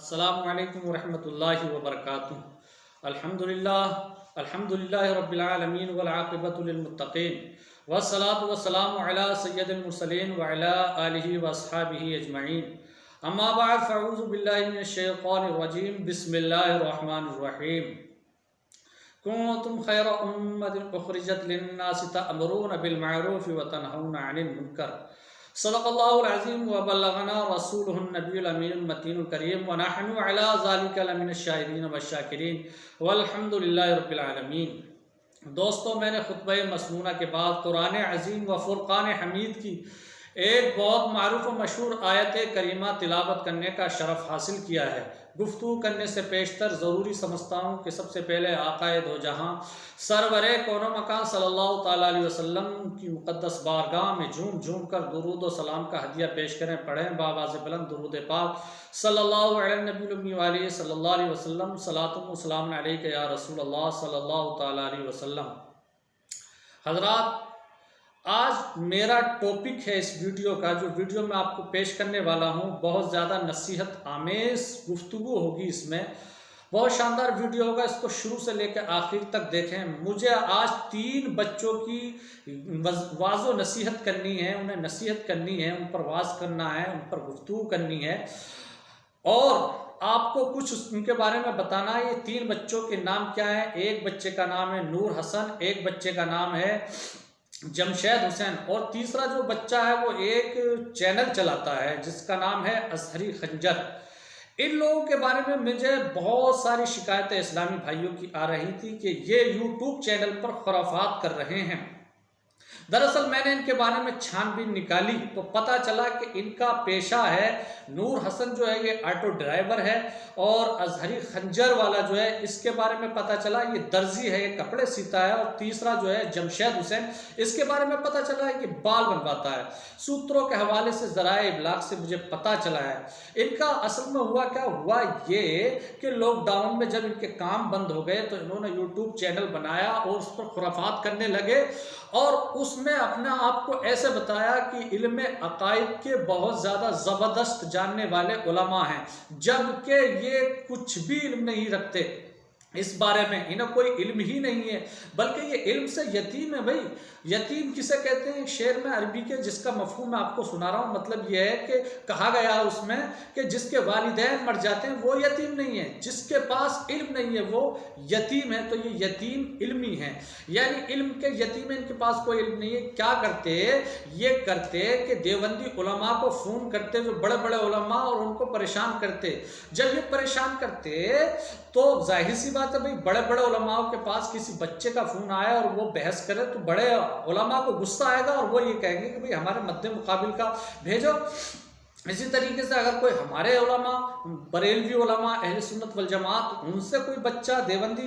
अस्सलामु अलैकुम वरहमतुल्लाहि वबरकातुहू। अल्हम्दुलिल्लाहि रब्बिल आलमीन वल आक़िबतु लिल मुत्तक़ीन वस्सलातु वस्सलामु अला सय्यदिल मुरसलीन व अला आलिहि व अस्हाबिहि अजमईन। अम्मा बअद फ़अऊज़ु बिल्लाहि मिनश शैतानिर रजीम। बिस्मिल्लाहिर रहमानिर रहीम। कुन्तुम खैरा उम्मतिन उख़रिजत लिन्नासि तअमुरूना बिल मअरूफ़ि व तनहौना अनिल मुनकर। सदक़ल्लाहुल अज़ीम व बल्लगना रसूलुहुन नबियुल अमीनुल मतीनुल करीम व नहनु अला ज़ालिका लमिनश शाहिदीन व शाकिरीन वल्हम्दुलिल्लाहि रब्बिल आलमीन। दोस्तों, मैंने खुतबे मसनूना के बाद कुरान अज़ीम व फ़ुरक़ान हमीद की एक बहुत मारूफ व मशहूर आयत करीमा तिलावत करने का शरफ़ हासिल किया है। गुफ्तगू करने से पेशतर ज़रूरी समझता हूँ कि सबसे पहले आक़ाए दो जहाँ सरवरे कौनो मकान सल्लल्लाहु ताला अलैहि वसल्लम की मुक़द्दस बारगाह में झूम झूम कर दुरूद व सलाम का हदिया पेश करें। पढ़ें बावाज़ बुलंद दुरूद पाक सल्लल्लाहु अलैहि नबी वाली सल्लल्लाहु अलैहि वसल्लम सलातुम व सलाम अलैका या रसूल अल्लाह सल्लल्लाहु ताला अलैहि वसल्लम। हज़रात, आज मेरा टॉपिक है इस वीडियो का, जो वीडियो मैं आपको पेश करने वाला हूँ, बहुत ज़्यादा नसीहत आमेज़ गुफ्तगू होगी। इसमें बहुत शानदार वीडियो होगा, इसको शुरू से लेकर आखिर तक देखें। मुझे आज 3 बच्चों की वाज़ो नसीहत करनी है, उन्हें नसीहत करनी है, उन पर वाज़ करना है, उन पर गुफ्तगू करनी है और आपको कुछ उनके बारे में बताना है। ये 3 बच्चों के नाम क्या हैं? एक बच्चे का नाम है नूर हसन, एक बच्चे का नाम है जमशेद हुसैन और तीसरा जो बच्चा है वो एक चैनल चलाता है जिसका नाम है अजहरी खंजर। इन लोगों के बारे में मुझे बहुत सारी शिकायतें इस्लामी भाइयों की आ रही थी कि ये यूट्यूब चैनल पर खुराफात कर रहे हैं। दरअसल मैंने इनके बारे में छानबीन निकाली तो पता चला कि इनका पेशा है, नूर हसन जो है ये ऑटो ड्राइवर है और अजहरी खंजर वाला जो है इसके बारे में पता चला ये दर्जी है, ये कपड़े सीता है और तीसरा जो है जमशेद हुसैन, इसके बारे में पता चला है कि बाल बनवाता है। सूत्रों के हवाले से ज़राए इब्लाग से मुझे पता चला है इनका असल में हुआ क्या हुआ ये कि लॉकडाउन में जब इनके काम बंद हो गए तो इन्होंने यूट्यूब चैनल बनाया और उस पर खुराफात करने लगे और उसमें अपने आप को ऐसे बताया कि इल्म अकाइद के बहुत ज़्यादा ज़बरदस्त जानने वाले उलमा हैं, जबकि ये कुछ भी इल्म नहीं रखते इस बारे में, इन्हें कोई इल्म ही नहीं है, बल्कि ये इल्म से यतीम है। भाई यतीम किसे कहते हैं? शेर में अरबी के जिसका मफहूम मैं आपको सुना रहा हूँ, मतलब ये है कि कहा गया उसमें कि जिसके वालिदैन मर जाते हैं वो यतीम नहीं है, जिसके पास इल्म नहीं है वो यतीम है। तो ये यतीम इल्मी है, यानी इल्म के यतीम है, इनके पास कोई इल्म नहीं है। क्या करते? ये करते कि देवबंदी उलमा को फ़ोन करते, जो बड़े बड़े उलमा, और उनको परेशान करते। जब ये परेशान करते तो जाहिर सी बात है भाई, बड़े बड़े उलमाओं के पास किसी बच्चे का फ़ोन आया और वो बहस करे तो बड़े उलमा को गुस्सा आएगा और वो ये कहेंगे कि भाई हमारे मद्दे मुकाबिल का भेजो। इसी तरीके से अगर कोई हमारे उलमा, बरेलवी उलमा, अहले सुन्नत वल जमात, उनसे कोई बच्चा देवबंदी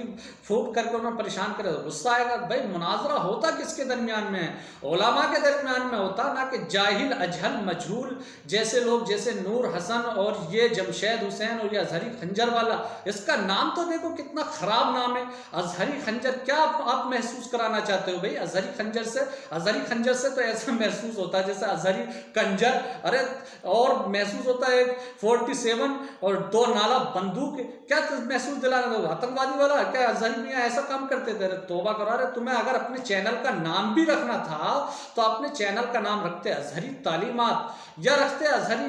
फ़ोन करके उन्हें परेशान करे तो गुस्सा आएगा। भाई मुनाजरा होता किसके दरमियान में है? उलमा के दरमियान में होता, ना कि जाहिल अजहल मजहूल जैसे लोग, जैसे नूर हसन और ये जमशेद हुसैन और ये अजहरी खंजर वाला। इसका नाम तो देखो कितना ख़राब नाम है, अजहरी खंजर। क्या आप महसूस कराना चाहते हो भाई अजहरी खंजर से? अजहरी खंजर से तो ऐसा महसूस होता है जैसे अजहरी कंजर, अरे और महसूस होता है 47 और 2 नाला बंदूक। क्या महसूस दिलाना दो? आतंकवादी वाला क्या अजहरी मियां ऐसा काम करते थे? तौबा करो। अरे तुम्हें अगर अपने चैनल का नाम भी रखना था तो अपने चैनल का नाम रखते अजहरी तालीमात, या रखते अजहरी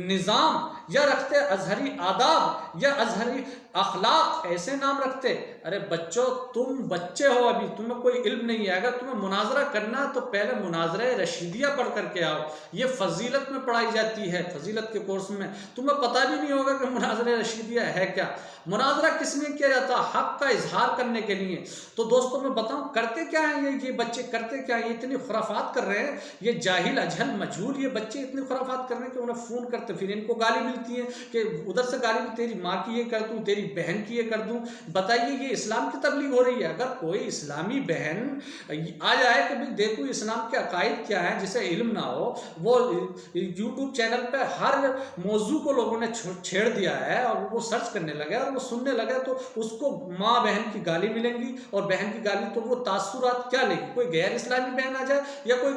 निज़ाम, या रखते अजहरी आदाब, या अजहरी अखलाक, ऐसे नाम रखते। अरे बच्चों, तुम बच्चे हो, अभी तुम्हें कोई इल्म नहीं है। अगर तुम्हें मुनाजरा करना तो पहले मुनाजरा रशीदिया पढ़ करके आओ। ये फजीलत में पढ़ाई जाती है, फजीलत के कोर्स में। तुम्हें पता भी नहीं होगा कि मुनाजरा रशीदिया है क्या। मुनाजरा किस लिए किया जाता? हक का इजहार करने के लिए। तो दोस्तों मैं बताऊं करते क्या है ये बच्चे, करते क्या है? ये इतनी खुराफात कर रहे हैं, ये जाहिल अजहल मजहूल ये बच्चे इतनी खुराफात कर रहे हैं कि उन्हें फ़ोन करते, फिर इनको गाली मिलती है कि उधर से गाली, तेरी माँ की ये कर दूँ, तेरी बहन की ये कर दूँ। बताइए ये इस्लाम की तबलीग हो रही है? अगर कोई इस्लामी बहन आ जाए कि भाई देखो इस्लाम के अकायद क्या है, जिसे इल्म ना हो, वो यूट्यूब चैनल पे हर मौजू को लोगों ने छेड़ दिया है और वो सर्च करने लगे और वो सुनने लगे, तो उसको माँ बहन की गाली मिलेंगी और बहन की गाली तो वो तासुरात क्या लेगी? कोई गैर इस्लामी बहन आ जाए या कोई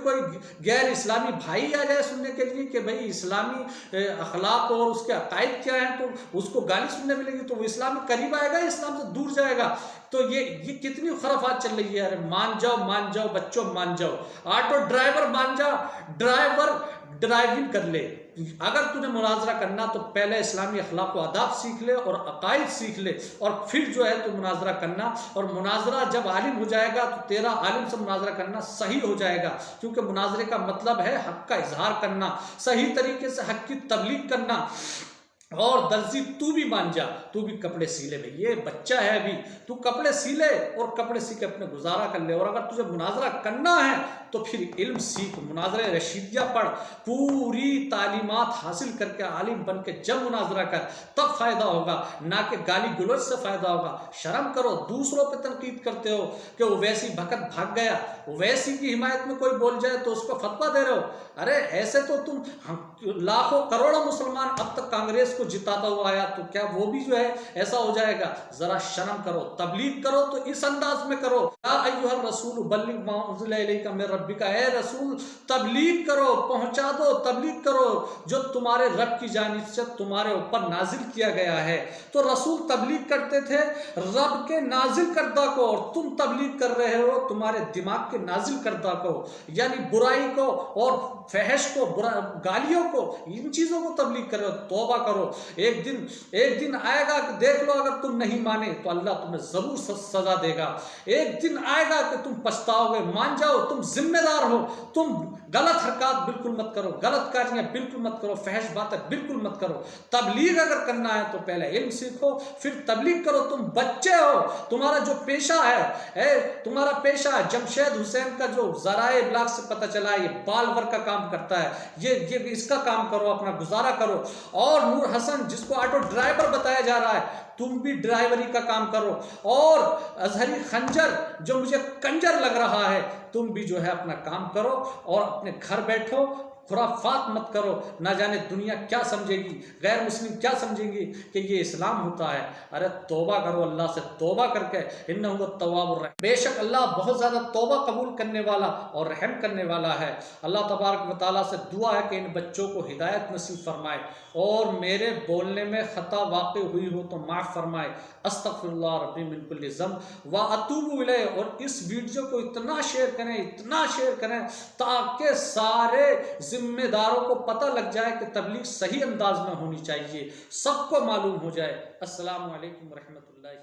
गैर इस्लामी भाई आ जाए सुनने के लिए कि भाई इस्लामी अखलाक और और उसके अकायद क्या है, तो उसको गाली सुनने मिलेगी, तो वो इस्लाम में करीब आएगा, इस्लाम से दूर जाएगा। तो ये कितनी खुराफात चल रही है। अरे मान जाओ बच्चों, मान जाओ, ऑटो ड्राइवर मान जा, ड्राइवर ड्राइविंग कर ले। अगर तुझे मुनाजरा करना तो पहले इस्लामी अखलाक व आदाब सीख ले और अकायद सीख ले, और फिर जो है तो मुनाजरा करना। और मुनाजरा जब आलिम हो जाएगा तो तेरा आलिम से मुनाजरा करना सही हो जाएगा, क्योंकि मुनाजरे का मतलब है हक का इजहार करना, सही तरीके से हक की तबलीग करना। और दर्जी तू भी मान जा, तू भी कपड़े सी ले भाई, ये बच्चा है अभी, तू कपड़े सी ले और कपड़े सी के अपने गुजारा कर ले। और अगर तुझे मुनाजरा करना है तो फिर इल्म सीख, मुनाजरा रशीदिया पढ़, पूरी तालीमात हासिल करके आलिम बन के जब मुनाजरा कर तब फायदा होगा, ना कि गाली गलौज से फायदा होगा। शर्म करो, दूसरों पे तनकीद करते हो कि ओवैसी भगत भाग गया, ओवैसी की हिमायत में कोई बोल जाए तो उसको फतवा दे रहे हो। अरे ऐसे तो तुम लाखों करोड़ों मुसलमान अब तक कांग्रेस को जिताता हुआ आया, तो क्या वो भी जो है ऐसा हो जाएगा? जरा शर्म करो, तबलीग करो तो इस अंदाज में करो, या अय्युहर रसूल बल्लिग मा उनज़िला इलैका मिन रब्बिका, ए रसूल तबलीग करो, पहुंचा दो, तबलीग करो जो तुम्हारे रब की जानिब से तुम्हारे ऊपर नाजिल किया गया है। तो रसूल तबलीग करते थे रब के नाजिल करदा को, और तुम तबलीग कर रहे हो तुम्हारे दिमाग के नाजिल करदा को, यानी बुराई को और फहश को, गालियों को, इन चीजों को तबलीग कर रहे हो। तौबा करो, एक दिन आएगा कि देख लो, अगर तुम नहीं माने तो अल्लाह तुम्हें जरूर सजा देगा। एक दिन आएगा कि तुम पछताओगे। मान जाओ तुम जिम्मेदार हो, तुम गलत हरकत बिल्कुल मत करो, गलत कार्य बिल्कुल मत करो, फहश बातें बिल्कुल मत करो। तबलीग अगर करना है तो पहले इल्म सीखो, फिर तबलीग करो। तुम बच्चे हो, तुम्हारा जो पेशा है तुम्हारा पेशा जमशेद हुसैन का जो ज़राए इब्लाग से पता चला है, ये बाल वर्क का काम करता है, ये इसका काम करो, अपना गुजारा करो। और नूर हसन जिसको ऑटो ड्राइवर बताया जा रहा है, तुम भी ड्राइवरी का काम करो। और अजहरी खंजर जो मुझे कंजर लग रहा है, तुम भी जो है अपना काम करो और अपने घर बैठो, खुराफात मत करो। ना जाने दुनिया क्या समझेगी, गैर मुस्लिम क्या समझेंगी कि ये इस्लाम होता है। अरे तौबा करो, अल्लाह से तौबा करके, इन्नहु तव्वाबुर रहम। बेशक अल्लाह बहुत ज़्यादा तौबा कबूल करने वाला और रहम करने वाला है। अल्लाह तबारक व तआला से दुआ है कि इन बच्चों को हिदायत नसीब फरमाए, और मेरे बोलने में ख़ता वाक़ई हुई हो तो माफ़ फरमाए। अस्तग़फिरुल्लाह रब्बी मिन कुल्लि ज़ंब व अतूबु इलैह। और इस वीडियो को इतना शेयर करें ताकि सारे जिम्मेदारों को पता लग जाए कि तबलीग सही अंदाज में होनी चाहिए, सबको मालूम हो जाए। अस्सलामु अलैकुम रहमतुल्लाहि।